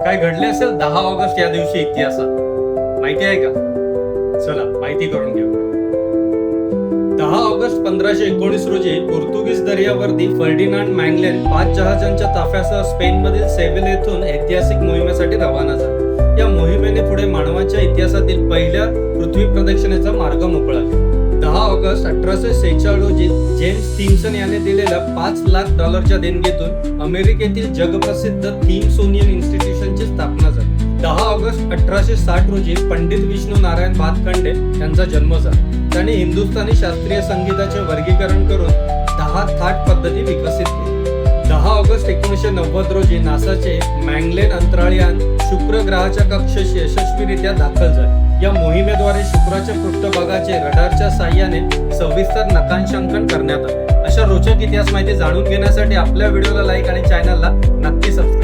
काय घडले असेल 10 ऑगस्ट या दिवशी इतिहासात? माहिती आहे का? चला माहिती करून घेऊ. 10 ऑगस्ट 1519 रोजी पोर्तुगीज दर्यावर्दी फर्डिनांड मॅगलेन 5 जहाजांच्या ताफ्यासह स्पेनमधील सेव्हिल येथून ऐतिहासिक मोहिमेसाठी रवाना झाला. या मोहिमेने पुढे मानवाच्या इतिहासातील पहिल्या पृथ्वी प्रदक्षिणेचा मार्ग मोकळा केला. 10 ऑगस्ट 1846 रोजी जेम्स थिम्सन याने दिलेल्या $5 लाख देणगीतून अमेरिकेतील जगप्रसिद्ध थिम्सोनियन इन्स्टिट्यूशनची स्थापना झाली. 10 ऑगस्ट 1860 रोजी पंडित विष्णू नारायण भातखंडे यांचा जन्म झाला. त्यांनी हिंदुस्थानी शास्त्रीय संगीताचे वर्गीकरण करून 10 थाट पद्धती विकसित केली. 10 ऑगस्ट 1990 रोजी नासाचे मॅगलेन अंतराळयान शुक्र ग्रहाच्या कक्षेत यशस्वीरित्या दाखल झाले. या मोहिमेद्वारे शुक्राच्या पृष्ठभागाचे रडारच्या साहाय्याने सविस्तर नकांशांकन करण्यात आले. अशा रोचक इतिहास माहिती जाणून घेण्यासाठी आपल्या व्हिडिओला लाईक आणि चॅनलला नक्की सबस्क्राईब